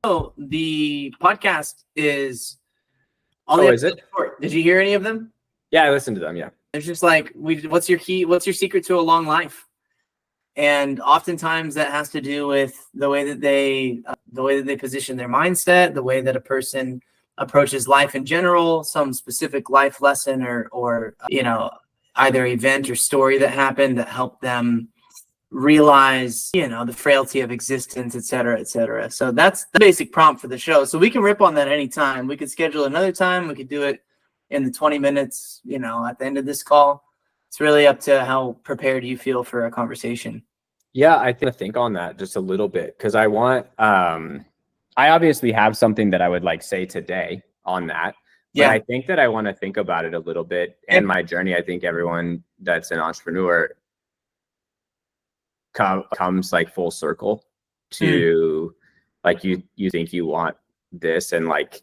So the podcast is all Oh, is it? short. Did you hear any of them? Yeah, I listened to them. Yeah. It's just like, what's your secret to a long life? And oftentimes that has to do with the way that they position their mindset, the way that a person approaches life in general, some specific life lesson or either event or story that happened that helped them realize, the frailty of existence, et cetera, et cetera. So that's the basic prompt for the show. So we can rip on that anytime. We could schedule another time. We could do it in the 20 minutes, at the end of this call. It's really up to how prepared you feel for a conversation. Yeah, I think on that just a little bit because I want, I obviously have something that I would like say today on that. But I think that I want to think about it a little bit and my journey. I think everyone that's an entrepreneur comes like full circle to like you think you want this and like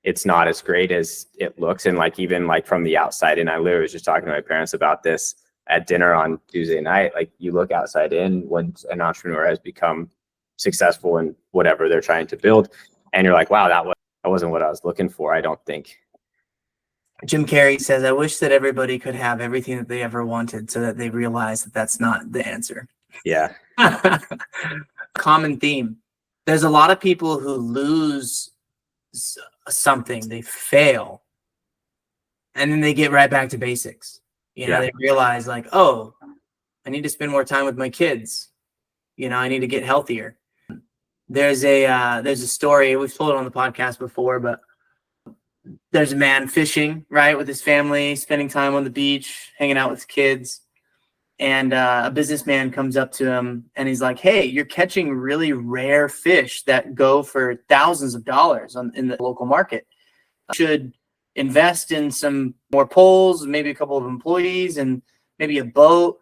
it's not as great as it looks, and like even like from the outside, and I literally was just talking to my parents about this at dinner on Tuesday night. Like you look outside in when an entrepreneur has become successful in whatever they're trying to build, and you're like, wow, that wasn't what I was looking for. I don't think. Jim Carrey says, I wish that everybody could have everything that they ever wanted so that they realize that that's not the answer. Yeah. Common theme. There's a lot of people who lose something, they fail, and then they get right back to basics. They realize like, oh, I need to spend more time with my kids. I need to get healthier. There's a story, we've told it on the podcast before, but there's a man fishing, right, with his family, spending time on the beach, hanging out with his kids. And a businessman comes up to him and he's like, hey, you're catching really rare fish that go for thousands of dollars in the local market. You should invest in some more poles, maybe a couple of employees and maybe a boat.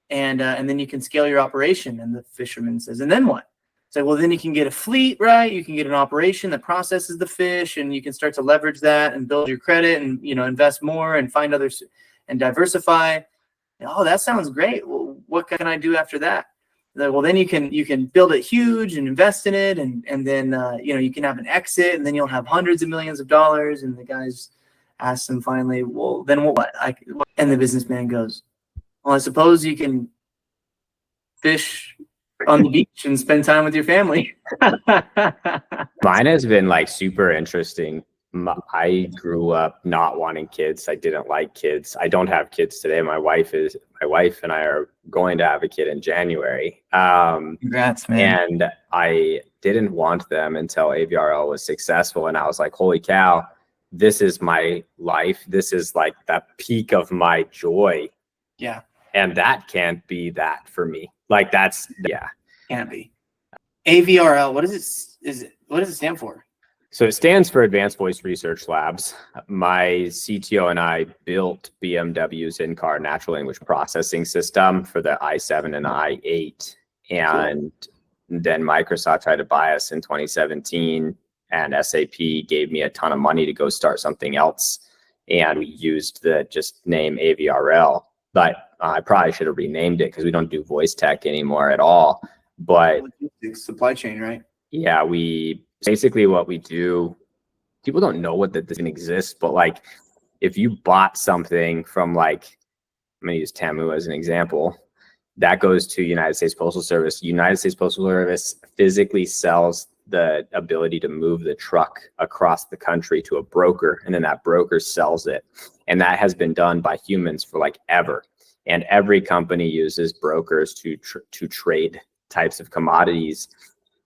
And then you can scale your operation. And the fisherman says, and then what? It's like, well, then you can get a fleet, right? You can get an operation that processes the fish and you can start to leverage that and build your credit and, invest more and find others and diversify. Oh, that sounds great. Well, what can I do after that? Well, then you can build it huge and invest in it. And then, you can have an exit and then you'll have hundreds of millions of dollars. And the guys ask him finally, well, then what? And the businessman goes, well, I suppose you can fish on the beach and spend time with your family. Mine has been like super interesting. I grew up not wanting kids. I didn't like kids. I don't have kids today. My wife and I are going to have a kid in January. Congrats, man. And I didn't want them until AVRL was successful. And I was like, holy cow, this is my life. This is like the peak of my joy. Yeah. And that can't be that for me. Like can't be. AVRL, what does it stand for? So it stands for Advanced Voice Research Labs. My CTO and I built BMW's in-car natural language processing system for the i7 and the i8. And then Microsoft tried to buy us in 2017, and SAP gave me a ton of money to go start something else. And we used the just name AVRL, but I probably should have renamed it because we don't do voice tech anymore at all. But supply chain, right? Yeah, basically what we do, people don't know what that doesn't exist, but like if you bought something from like, I'm going to use Temu as an example, that goes to United States Postal Service. United States Postal Service physically sells the ability to move the truck across the country to a broker, and then that broker sells it. And that has been done by humans for like ever. And every company uses brokers to trade types of commodities.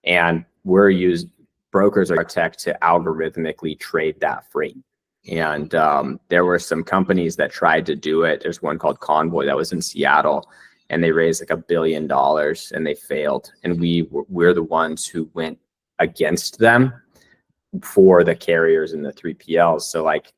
And brokers are tech to algorithmically trade that freight. And there were some companies that tried to do it. There's one called Convoy that was in Seattle, and they raised like $1 billion and they failed. And we're the ones who went against them for the carriers and the 3PLs. So like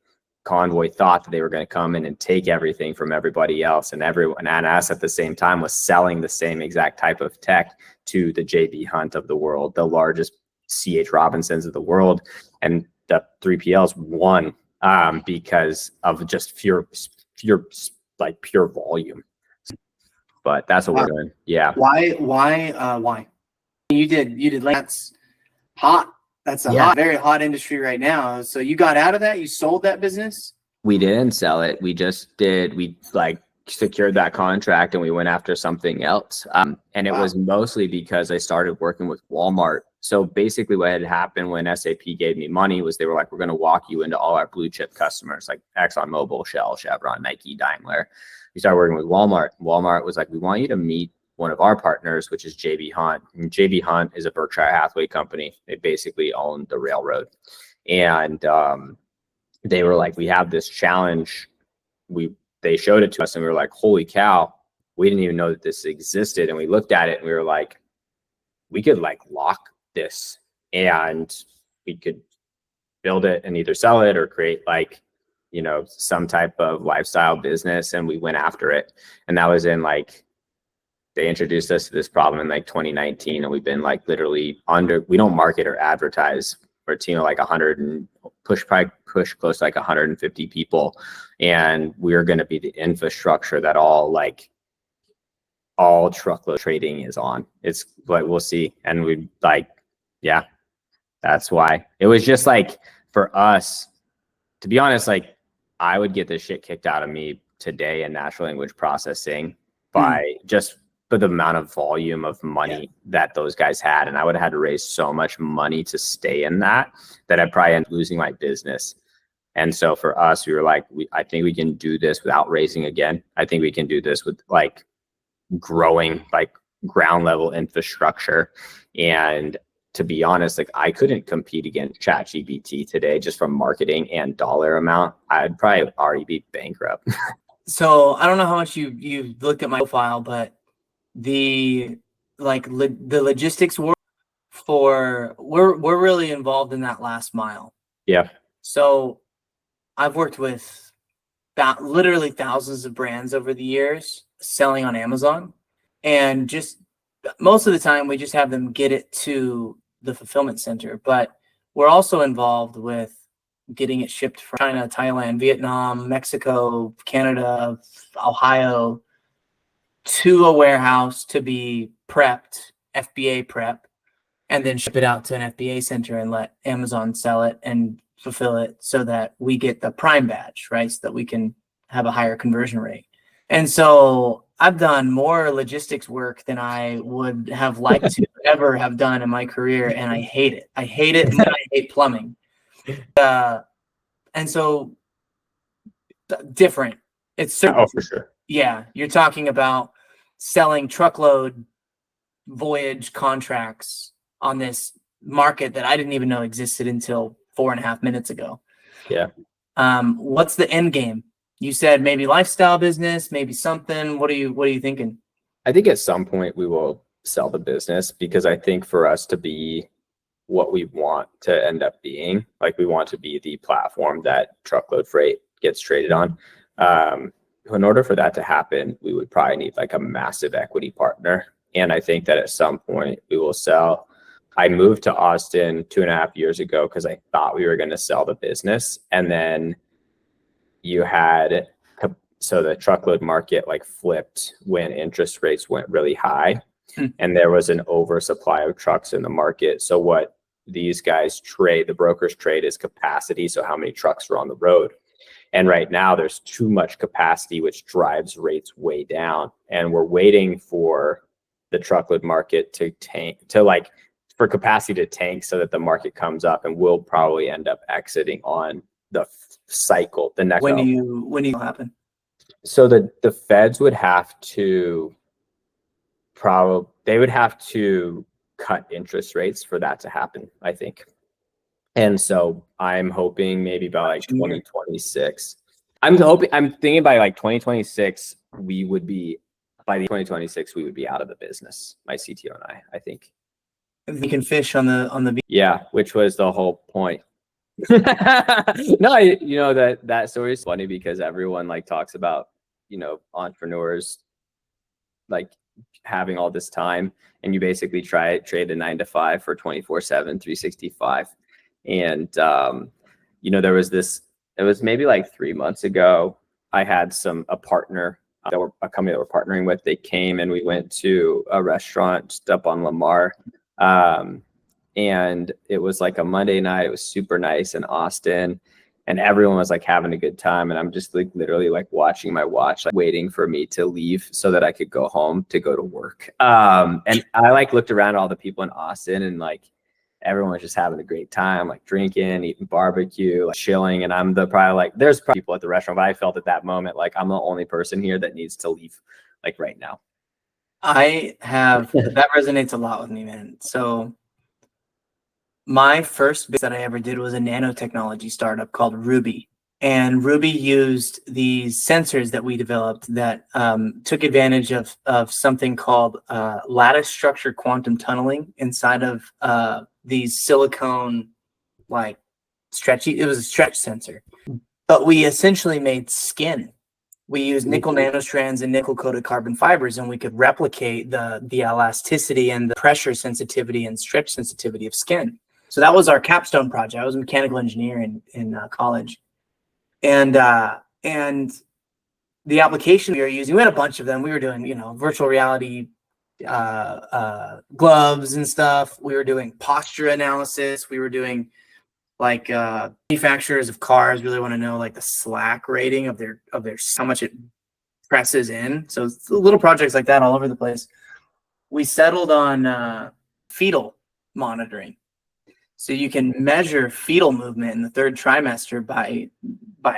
Convoy thought that they were going to come in and take everything from everybody else, and us at the same time was selling the same exact type of tech to the JB Hunt of the world, the largest CH Robinsons of the world, and the 3PLs won because of just pure volume. But that's what we're doing. Yeah. Why? You did. That's hot. That's a very hot industry right now. So you got out of that? You sold that business? We didn't sell it. We just did. We like secured that contract and we went after something else. And it was mostly because I started working with Walmart. So basically what had happened when SAP gave me money was they were like, we're going to walk you into all our blue chip customers like ExxonMobil, Shell, Chevron, Nike, Daimler. We started working with Walmart. Walmart was like, we want you to meet one of our partners, which is JB Hunt. And JB Hunt is a Berkshire Hathaway company. They basically own the railroad. And they were like, we have this challenge. They showed it to us and we were like, holy cow, we didn't even know that this existed. And we looked at it and we were like, we could like lock this and we could build it and either sell it or create like, you know, some type of lifestyle business. And we went after it. And that was in like, they introduced us to this problem in like 2019. And we've been like literally we don't market or advertise. We're a team of like 100 and push close to like 150 people. And we're going to be the infrastructure that all truckload trading is on. It's what we'll see. And we like, yeah, that's why it was just like for us, to be honest, like I would get this shit kicked out of me today in natural language processing by just for the amount of volume of money that those guys had. And I would have had to raise so much money to stay in that I'd probably end up losing my business. And so for us, we were like, I think we can do this without raising again. I think we can do this with like growing like ground level infrastructure. And to be honest, like I couldn't compete against ChatGPT today just from marketing and dollar amount. I'd probably already be bankrupt. So I don't know how much you looked at my profile, but the logistics work we're really involved in that last mile. Yeah. So I've worked with literally thousands of brands over the years selling on Amazon, and just most of the time we just have them get it to the fulfillment center, but we're also involved with getting it shipped from China, Thailand, Vietnam, Mexico, Canada, Ohio, to a warehouse to be prepped, FBA prep, and then ship it out to an FBA center and let Amazon sell it and fulfill it so that we get the Prime badge, right? So that we can have a higher conversion rate. And so I've done more logistics work than I would have liked to ever have done in my career. And I hate it. I hate it. And I hate plumbing. And so different. It's certain. Oh, for sure. Yeah. You're talking about selling truckload voyage contracts on this market that I didn't even know existed until 4.5 minutes ago. Yeah. What's the end game? You said maybe lifestyle business, maybe something. What are you thinking? I think at some point we will sell the business, because I think for us to be what we want to end up being, like we want to be the platform that truckload freight gets traded on. In order for that to happen, we would probably need like a massive equity partner. And I think that at some point we will sell. I moved to Austin 2.5 years ago because I thought we were going to sell the business. And then so the truckload market like flipped when interest rates went really high, and there was an oversupply of trucks in the market. So what these guys trade, the brokers trade, is capacity. So how many trucks are on the road. And right now there's too much capacity, which drives rates way down. And we're waiting for the truckload market to tank, for capacity to tank so that the market comes up, and we'll probably end up exiting on the cycle. The next when do you happen? So the feds would have to they would have to cut interest rates for that to happen, I think. And so I'm hoping maybe by like 2026. I'm thinking by like 2026 we would be out of the business. My CTO and I think. We can fish on the beach. Yeah, which was the whole point. No, that story is funny because everyone like talks about, entrepreneurs like having all this time, and you basically trade the 9 to 5 for 24/7, 365. And there was it was maybe like 3 months ago. I had a partner a company that we're partnering with. They came and we went to a restaurant just up on Lamar. and it was like a Monday night. It was super nice in Austin, and everyone was like having a good time. And I'm just like literally like watching my watch, like waiting for me to leave so that I could go home to go to work. And I like looked around at all the people in Austin, and like everyone was just having a great time, like drinking, eating barbecue, like chilling. And I'm probably like, there's probably people at the restaurant, but I felt at that moment like I'm the only person here that needs to leave like right now. That resonates a lot with me, man. So my first business that I ever did was a nanotechnology startup called Ruby. And Ruby used these sensors that we developed that took advantage of something called lattice structure quantum tunneling inside of these silicone, like stretchy, it was a stretch sensor. But we essentially made skin. We used nickel nanostrands and nickel coated carbon fibers, and we could replicate the elasticity and the pressure sensitivity and stretch sensitivity of skin. So that was our capstone project. I was a mechanical engineer in college. And the application we were using, we had a bunch of them. We were doing, virtual reality gloves and stuff. We were doing posture analysis. We were doing like manufacturers of cars really want to know like the slack rating of their how much it presses in. So it's little projects like that all over the place. We settled on fetal monitoring. So you can measure fetal movement in the third trimester by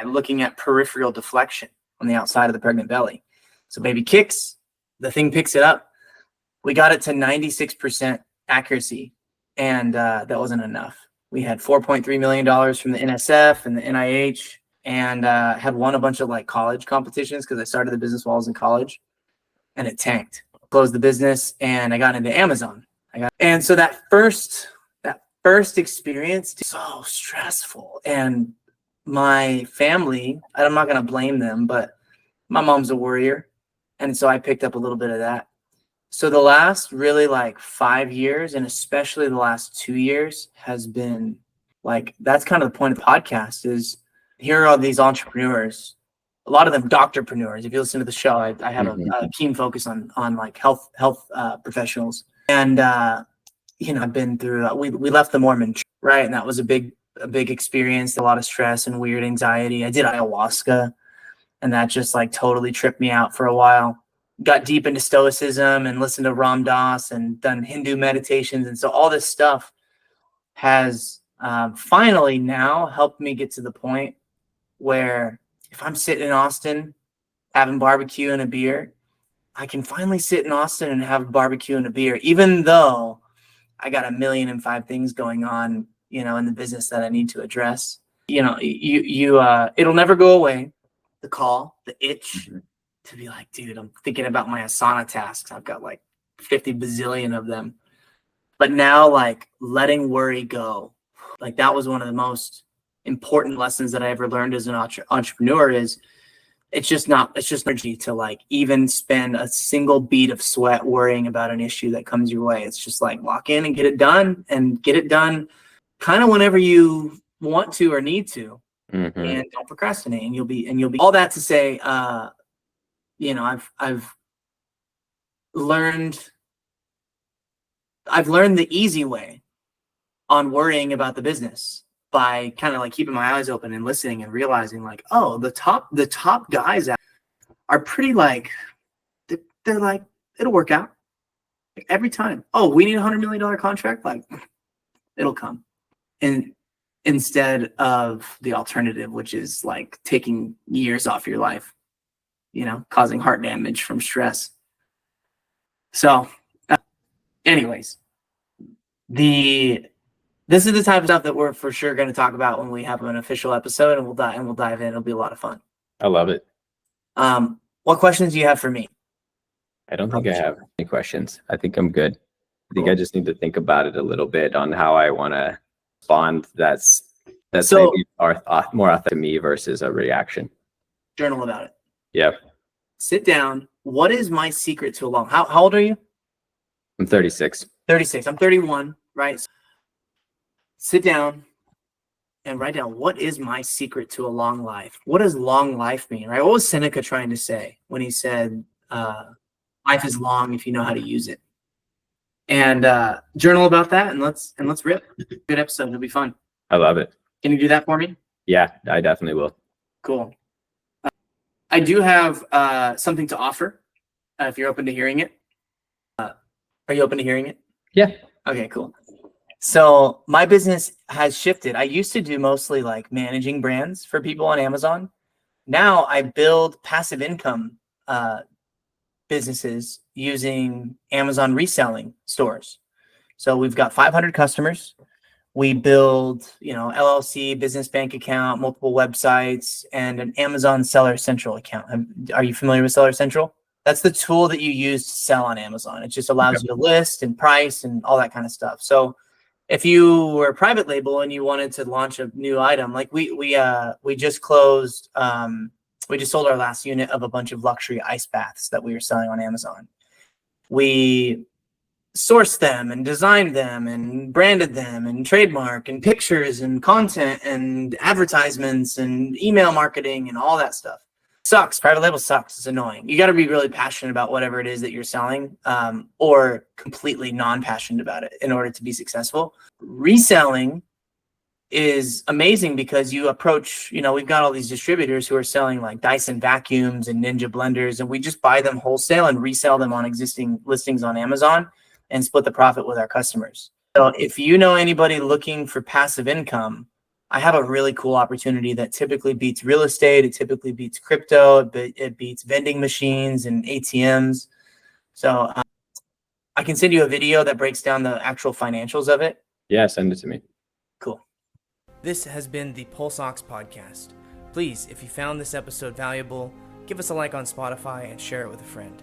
looking at peripheral deflection on the outside of the pregnant belly. So baby kicks, the thing picks it up. We got it to 96% accuracy, and that wasn't enough. We had $4.3 million from the NSF and the NIH, and had won a bunch of like college competitions because I started the business while I was in college, and it tanked. Closed the business, and I got into Amazon. And so that first experience, so stressful. And my family, I'm not going to blame them, but my mom's a worrier. And so I picked up a little bit of that. So the last really like 5 years, and especially the last 2 years, has been like, that's kind of the point of the podcast is here are these entrepreneurs, a lot of them doctorpreneurs. If you listen to the show, I have a keen focus on like health professionals. And, I've been through, we left the Mormon church, right? And that was a big experience, a lot of stress and weird anxiety. I did ayahuasca, and that just like totally tripped me out for a while. Got deep into Stoicism and listened to Ram Dass and done Hindu meditations. And so all this stuff has finally now helped me get to the point where if I'm sitting in Austin having barbecue and a beer, I can finally sit in Austin and have barbecue and a beer, even though I got 1,000,005 things going on, in the business that I need to address. It'll never go away. The call, the itch to be like, dude, I'm thinking about my Asana tasks. I've got like 50 bazillion of them. But now, like, letting worry go, like that was one of the most important lessons that I ever learned as an entrepreneur is it's just energy to like even spend a single bead of sweat worrying about an issue that comes your way. It's just like lock in and get it done, and get it done kind of whenever you want to or need to, and don't procrastinate, and you'll be all that to say, I've learned the easy way on worrying about the business by kind of like keeping my eyes open and listening and realizing like, oh, the top guys are pretty like, they're like, it'll work out like every time. Oh, we need $100 million contract. Like it'll come. And instead of the alternative, which is like taking years off your life, causing heart damage from stress. So anyways, this is the type of stuff that we're for sure going to talk about when we have an official episode, and we'll dive in. It'll be a lot of fun. I love it. What questions do you have for me? I don't think I have any questions. I think I'm good. I think I just need to think about it a little bit on how I want to respond. That's so, maybe more authentic to me versus a reaction. Journal about it. Yeah. Sit down. What is my secret to a long? How old are you? I'm 36. 36. I'm 31. Right. Sit down and write down, what is my secret to a long life? What does long life mean, right? What was Seneca trying to say when he said, life is long if you know how to use it? and journal about that, and let's rip. Good episode. It'll be fun. I love it. Can you do that for me? Yeah, I definitely will. Cool. I do have something to offer. If you're open to hearing it. Are you open to hearing it? Yeah. Okay, cool. So my business has shifted. I used to do mostly like managing brands for people on Amazon. Now I build passive income businesses using Amazon reselling stores. So we've got 500 customers. We build, LLC, business bank account, multiple websites, and an Amazon Seller Central account. Are you familiar with Seller Central? That's the tool that you use to sell on Amazon. It just allows you to list and price and all that kind of stuff. So if you were a private label and you wanted to launch a new item, like we just closed, we just sold our last unit of a bunch of luxury ice baths that we were selling on Amazon. We sourced them and designed them and branded them and trademark and pictures and content and advertisements and email marketing and all that stuff. Sucks. Private label sucks. It's annoying. You got to be really passionate about whatever it is that you're selling, or completely non-passionate about it in order to be successful. Reselling is amazing because you approach, we've got all these distributors who are selling like Dyson vacuums and Ninja blenders, and we just buy them wholesale and resell them on existing listings on Amazon and split the profit with our customers. So if you know anybody looking for passive income, I have a really cool opportunity that typically beats real estate. It typically beats crypto. It beats vending machines and ATMs. So I can send you a video that breaks down the actual financials of it. Yeah, send it to me. Cool. This has been the Pulse Ox podcast. Please, if you found this episode valuable, give us a like on Spotify and share it with a friend.